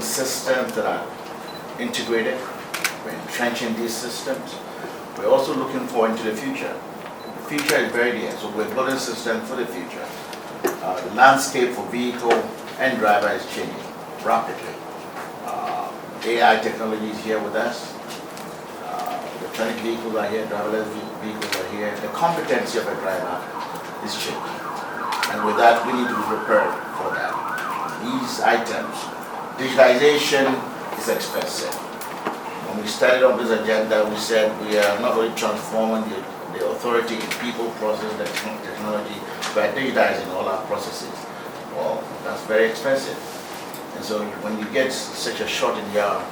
building systems that are integrated. We're entrenching these systems. We're also looking forward into the future. The future is very near, so we're building systems for the future. The landscape for vehicle and driver is changing rapidly. AI technology is here with us. Electronic vehicles are here, driverless vehicles are here. The competency of a driver is changing. And with that, we need to be prepared for that. These items, digitization is expensive. When we started on this agenda, we said we are not only transforming the authority in people, process, and technology, but digitizing all our processes. Well, that's very expensive. And so when you get such a shot in the arm,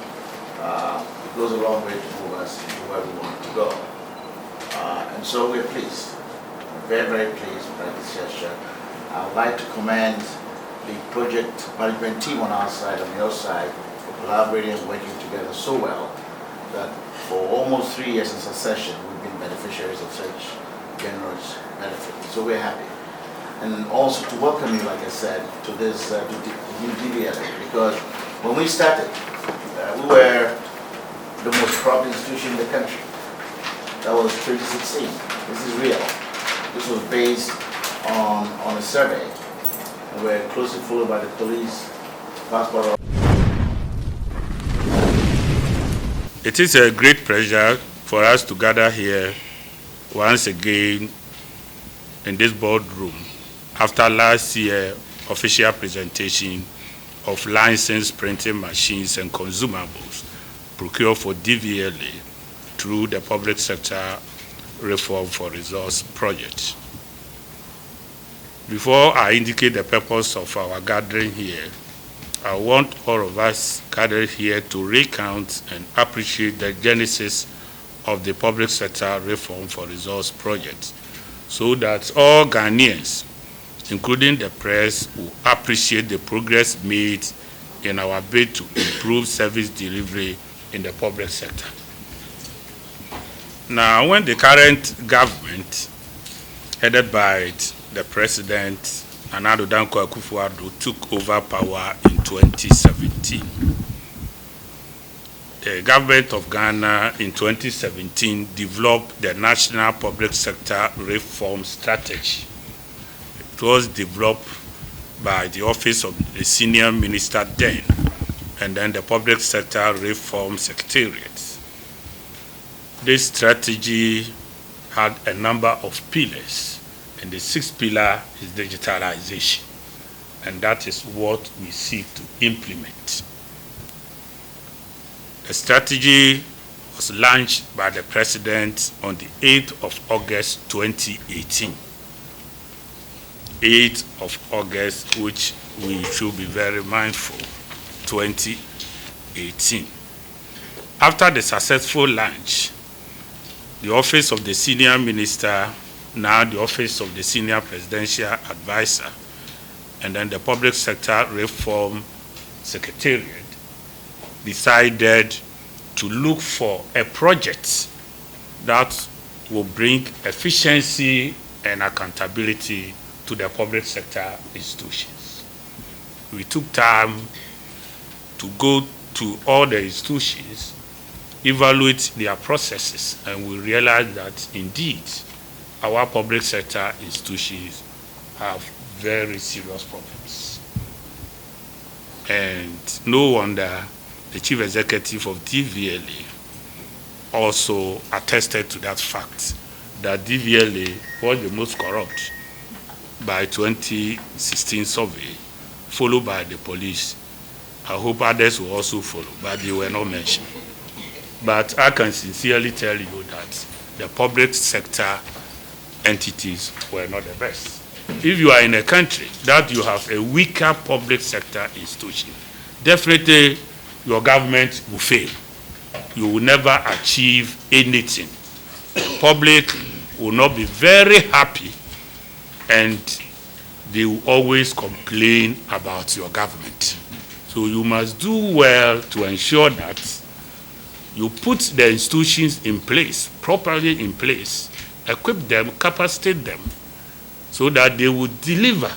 it goes a long way to move us to where we want to go. And so we're pleased. We're very, very pleased with this gesture. I would like to commend the project management team on our side, on your side, for collaborating and working together so well that for almost 3 years in succession, we've been beneficiaries of such generous benefit. So we're happy. And also to welcome you, like I said, to this to the new Dvla, because when we started, we were the most corrupt institution in the country. That was 2016. This is real. This was based on a survey, and we're closely followed by the police, passport. It is a great pleasure for us to gather here once again in this boardroom after last year's official presentation of licensed printing machines and consumables procured for Dvla through the Public Sector Reform for Resource Project. Before I indicate the purpose of our gathering here, I want all of us gathered here to recount and appreciate the genesis of the Public Sector Reform for Resource Project, so that all Ghanaians, including the press, will appreciate the progress made in our bid to improve service delivery in the public sector. Now, when the current government, headed by the President, Nana Addo Dankwa Akufo-Addo, took over power in 2017, the government of Ghana in 2017 developed the National Public Sector Reform Strategy. It was developed by the Office of the Senior Minister then, and then the Public Sector Reform Secretariat. This strategy had a number of pillars, and the 6th pillar is digitalization, and that is what we seek to implement. The strategy was launched by the President on the 8th of August 2018. 8th of August, which we should be very mindful, 2018. After the successful launch, the Office of the Senior Minister, now the Office of the Senior Presidential Advisor, and then the Public Sector Reform Secretariat decided to look for a project that will bring efficiency and accountability to the public sector institutions. We took time to go to all the institutions, evaluate their processes, and we realized that indeed our public sector institutions have very serious problems. And no wonder the Chief Executive of Dvla also attested to that fact, that Dvla was the most corrupt by 2016 survey, followed by the police. I hope others will also follow, but they were not mentioned. But I can sincerely tell you that the public sector entities were not the best. If you are in a country that you have a weaker public sector institution, definitely your government will fail. You will never achieve anything. The public will not be very happy, and they will always complain about your government. So you must do well to ensure that you put the institutions in place, properly in place, equip them, capacitate them, so that they will deliver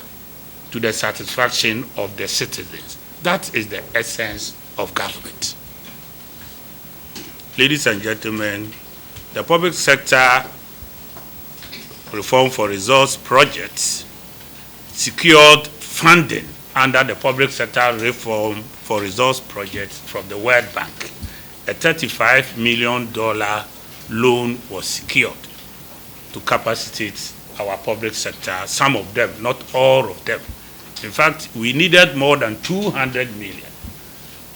to the satisfaction of the citizens. That is the essence of government. Ladies and gentlemen, the public sector Reform for Results project secured funding under the public sector Reform for Results project from the World Bank. A $35 million loan was secured to capacitate our public sector, some of them, not all of them. In fact, we needed more than 200 million,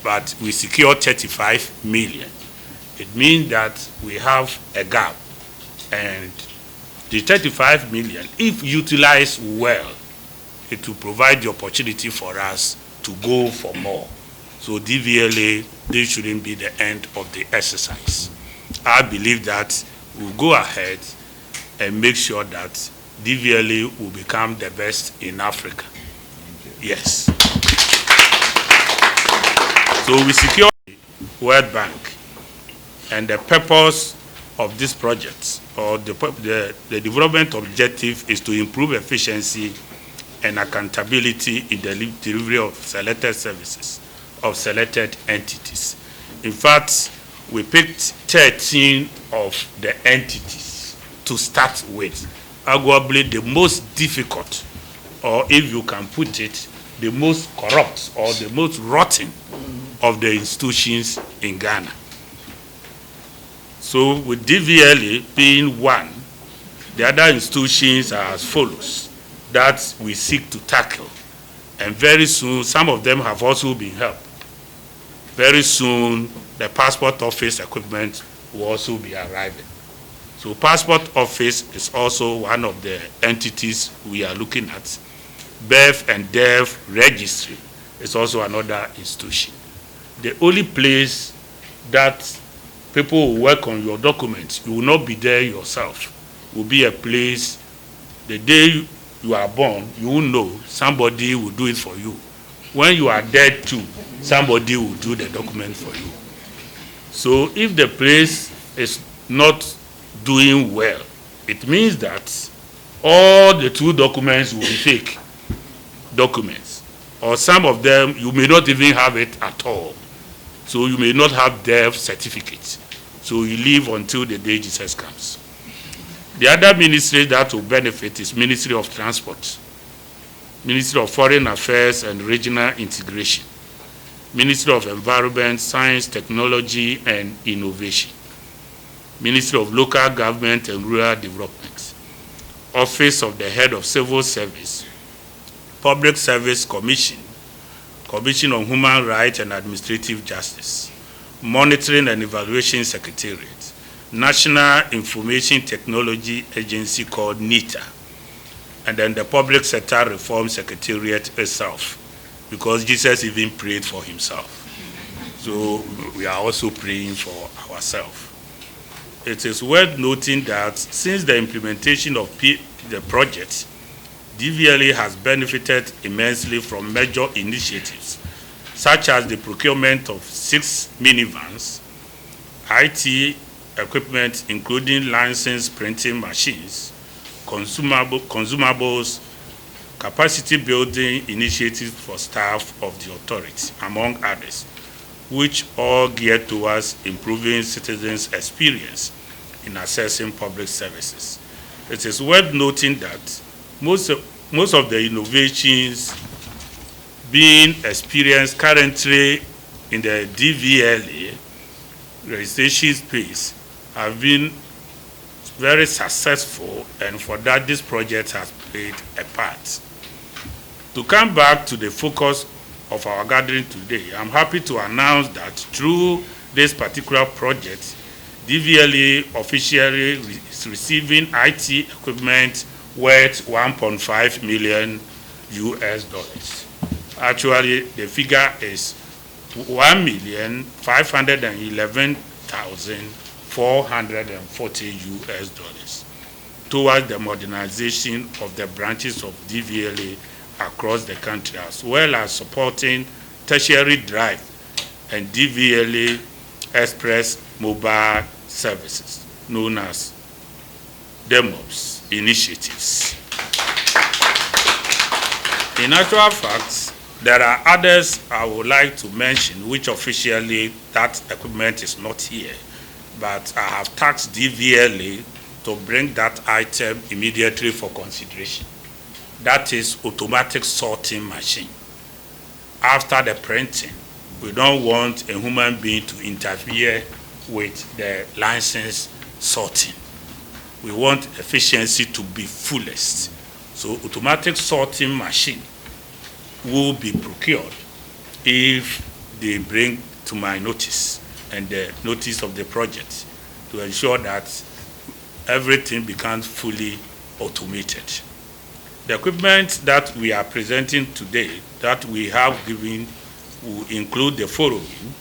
but we secured 35 million. It means that we have a gap, and the 35 million, if utilized well, it will provide the opportunity for us to go for more. So DVLA, this shouldn't be the end of the exercise. I believe that we'll go ahead and make sure that DVLA will become the best in Africa. Yes. So we secure the World Bank, and the purpose of this project, or the development objective, is to improve efficiency and accountability in the delivery of selected services of selected entities. In fact, we picked 13 of the entities to start with, arguably the most difficult, or if you can put it, the most corrupt or the most rotten of the institutions in Ghana. So with DVLA being one, the other institutions are as follows that we seek to tackle. And very soon, some of them have also been helped. Very soon, the passport office equipment will also be arriving. So passport office is also one of the entities we are looking at. Birth and death registry is also another institution. The only place that people will work on your documents, you will not be there yourself, will be a place, the day you are born, you will know somebody will do it for you. When you are dead too, somebody will do the document for you. So if the place is not doing well, it means that all the two documents will be fake documents, or some of them you may not even have it at all. So you may not have death certificates. So you live until the day Jesus comes. The other ministry that will benefit is Ministry of Transport, Ministry of Foreign Affairs and Regional Integration, Ministry of Environment, Science, Technology and Innovation, Ministry of Local Government and Rural Development, Office of the Head of Civil Service, Public Service Commission, Commission on Human Rights and Administrative Justice, Monitoring and Evaluation Secretariat, National Information Technology Agency called NITA, and then the Public Sector Reform Secretariat itself, because Jesus even prayed for himself. So we are also praying for ourselves. It is worth noting that since the implementation of the project, DVLA has benefited immensely from major initiatives, such as the procurement of 6 minivans, IT equipment including licensed printing machines, consumables, capacity building initiatives for staff of the authority, among others, which all geared towards improving citizens' experience in accessing public services. It is worth noting that most of the innovations being experienced currently in the DVLA registration space have been very successful, and for that this project has played a part. To come back to the focus of our gathering today, I'm happy to announce that through this particular project, DVLA officially is receiving IT equipment worth $1.5 million. Actually, the figure is $1,511,440 towards the modernization of the branches of DVLA across the country, as well as supporting tertiary drive and DVLA express mobile services, known as DEMOPS initiatives. In actual fact, There are others I would like to mention, which officially that equipment is not here, but I have tasked DVLA to bring that item immediately for consideration. That is automatic sorting machine. After the printing, we don't want a human being to interfere with the license sorting. We want efficiency to be fullest. So automatic sorting machine will be procured if they bring to my notice and the notice of the project to ensure that everything becomes fully automated. The equipment that we are presenting today that we have given will include the following: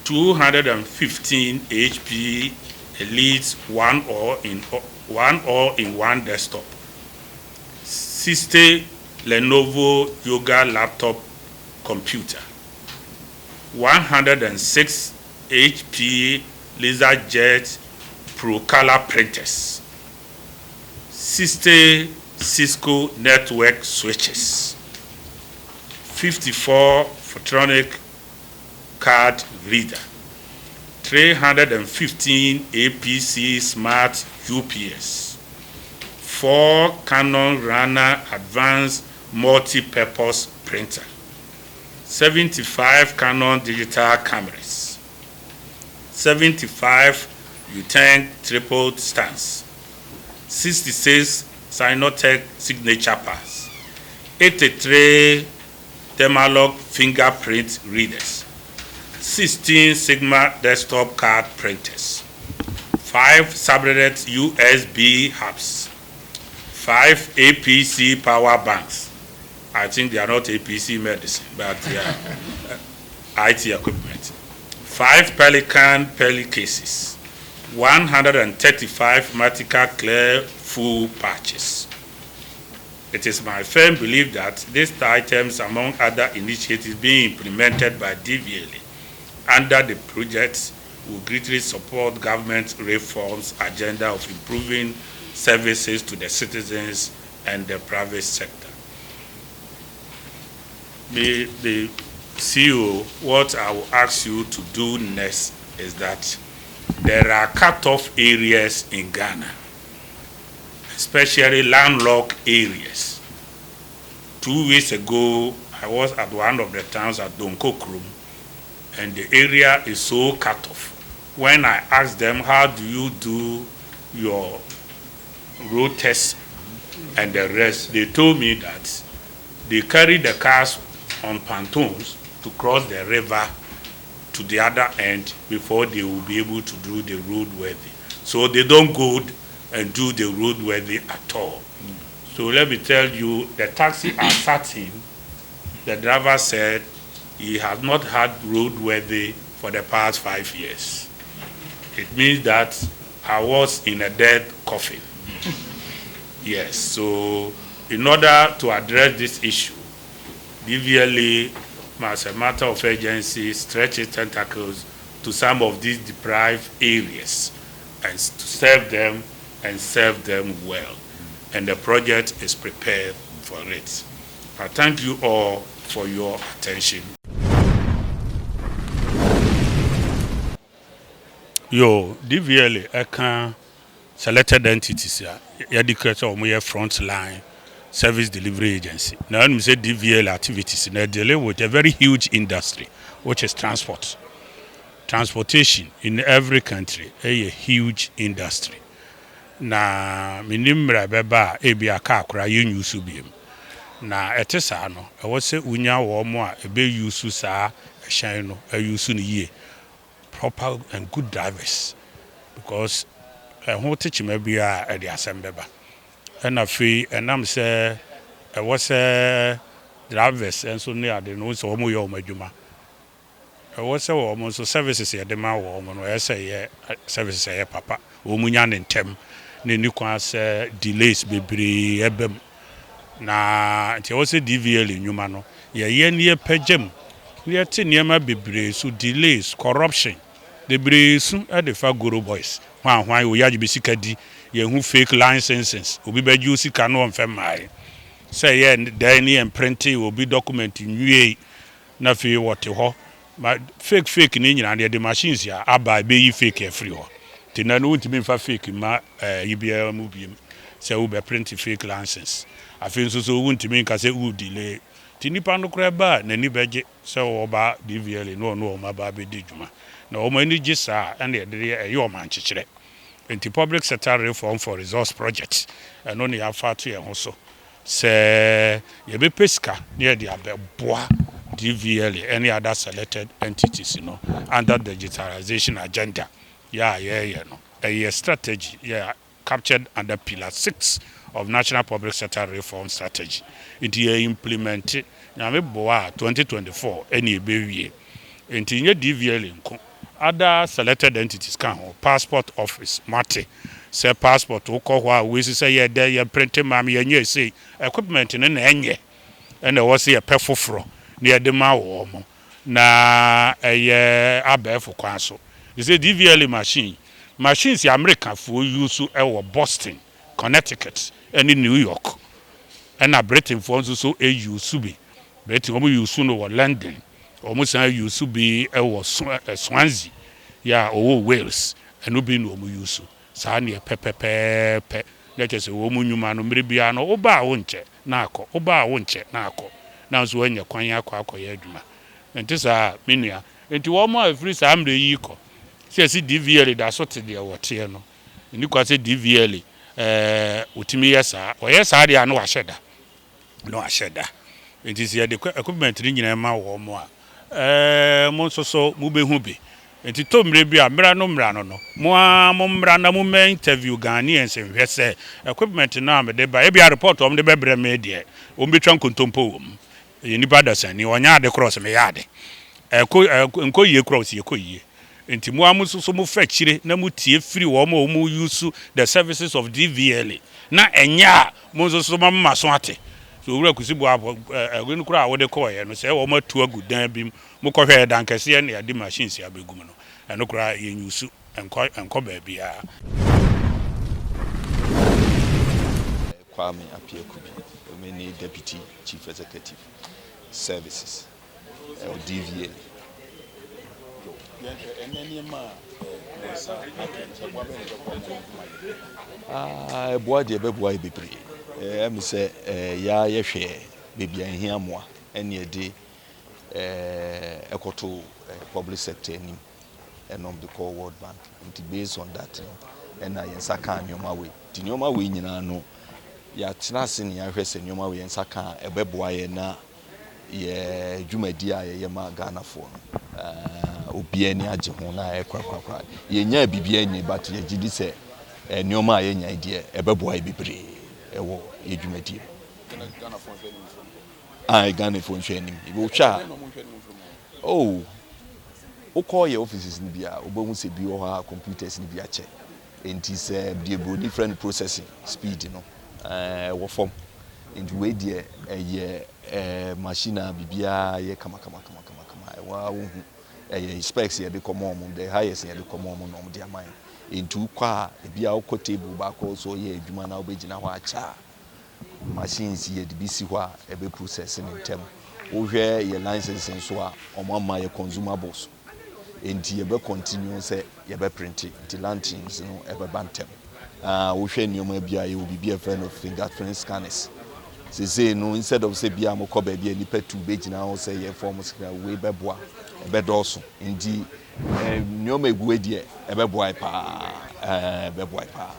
215 HP Elite one or in one desktop, 60 Lenovo Yoga laptop computer, 106 HP LaserJet Pro Color printers, 60 Cisco network switches, 54 Photronic card reader, 315 APC smart UPS, 4 Canon Runner advanced multi-purpose printer, 75 Canon digital cameras, 75 U10 triple stands, 66 Sinotech signature pads, 83 Thermalog fingerprint readers, 16 Sigma desktop card printers, 5 subreddit USB hubs, 5 APC power banks. I think they are not APC medicine, but they are IT equipment. 5 Pelican Peli cases, 135 Matica Clear full patches. It is my firm belief that these items, among other initiatives being implemented by DVLA under the project, will greatly support government reforms agenda of improving services to the citizens and the private sector. The CEO, what I will ask you to do next is that there are cut-off areas in Ghana, especially landlocked areas. 2 weeks ago, I was at one of the towns at Donkokrum, and the area is so cut off. When I asked them, how do you do your road tests and the rest, they told me that they carry the cars on pontoons to cross the river to the other end before they will be able to do the roadworthy. So they don't go and do the roadworthy at all. So let me tell you, the taxi I sat in, the driver said he has not had roadworthy for the past 5 years. It means that I was in a dead coffin. Yes, so in order to address this issue, DVLA, as a matter of urgency, stretch its tentacles to some of these deprived areas and to serve them and serve them well. And the project is prepared for it. I thank you all for your attention. DVLA, eka selected entities here. Yadikret or more frontline service delivery agency. Now, I'm say DVLA activities in dealing with a very huge industry, which is transport. Transportation in every country, a huge industry. Na minimra beba ebi aka akra yen yusu biem. Na etesa no, e wo se unya wo mo a ebe yusu saa ehyan no, yusu ne yie. Proper and good drivers, because ho techima bia e de asem beba. And afi enam se e wo se drivers enso ne ade no so mo ye o madwuma. E wo se wo mo so services ye de ma wo mo no e se ye services ye papa wo munya ne ntem ne ni kwa se delays bebre ebem na nti wo se DVL nyuma no ye ne pagem ne te niema bebre so delays corruption bebre su e de fa goro boys hwan wo yaje be sika di ye hu fake licenses obi ba ju sika no onfe mai say Danny and printing will be documenting you na fi wote ho ma fake ni nyina de machines ya aba be fake free ho tina no ntimi fa fake ma yibia mu biem say we be print fake license afin so ntimi nka say we delay tinipa no kra ba na ni beje say wo ba DVL no ma ba be di djuma na o ma ni gisa na de ye o man chichire enti public sector reform for resource project no ne ya fa to ye ho so say ye be pesca near the abeboa DVL, any other selected entities, under the digitalization agenda. A strategy, captured under Pillar 6 of National Public Sector Reform Strategy. It is implemented, 2024, any baby. In DVL, other selected entities can passport office, Mate, say passport, we say, there, printing, mammy, and you say, equipment in an enye, and there was a perfo. Near the Mao na abef kwan so. They say DVL machines American for use Boston, Connecticut, and in New York. And Britain for so a use be. Britain use no London. Almost use be Swansea. Yeah, or Wales. And no be no use. Sani pepe. Let us say woman you man mribiano oba wonche nako oba wonche nako. Now so when you kwanya akwa adwuma enti saa menua enti wo mo afiri saa mre yi ko se DVL da so te de wote no ni kwa se DVL otimi yesa o yesa de anu aheda no aheda enti se de equipment ni nyina ma wo mo a mo so mu behu bi enti to mre bi a mra no mo mra na mo ma interview Ghanaians hwese equipment na me de ba e bia report o me de bebre me de o me twa nkontompo wo nipa dasani onya de cross me yade enko ye cross ye ko ye enti mu amuso so mu fa chire na mu tie free wo ma mu use the services of DVL na enya mu so ma so ate so wura kusibu agwenu kura wo de ko ye no se wo ma tu agudan bi mu ko hwe dan kase ne ade machines ya begum no eno kura ye use enko ba bia Kwame Apiekubi, Omeni Deputy Chief Executive Services, DVL. Boadi Beboy Bibri. I say, ya yeshe, baby, and here more, any day, Ecoto public sector, and on the core World Bank. And based on that, and I Saka Nyoma way, no. Ya tinasin ya hwese nyoma we nsaka ebeboa ye na ye dwumadi a ye ma Ghana fo no obi ani age ho na ekwa ye nya bibia nyi but ye gidi se nyoma ye nya ide ebeboa ye bebre ewo ye dwumadi Ghana fo nhwe Ghana fo nhwe nim ibo twa oh call your offices ni bia obohu se bi o ha computers ni bia che enti se bi ebo different processing speed no form into way there machine bibia ye kama wa specs ye de common the highest ye de common no de aman into kwa bia o table back also ye adwuma na obegina ho acha machines ye de bisi ho a ebe processing in term wo hwe ye license so a omama ye consumables enti ye be continue say ye be print it lantings no ebe bantem we share nyoma bia you will be a friend of fingerprint scanners say no instead of say bia mo ko ba bia nipa tu be gina ho say ye form screen we beboa e be doso ndi nyoma egu e de e beboa pa beboa pa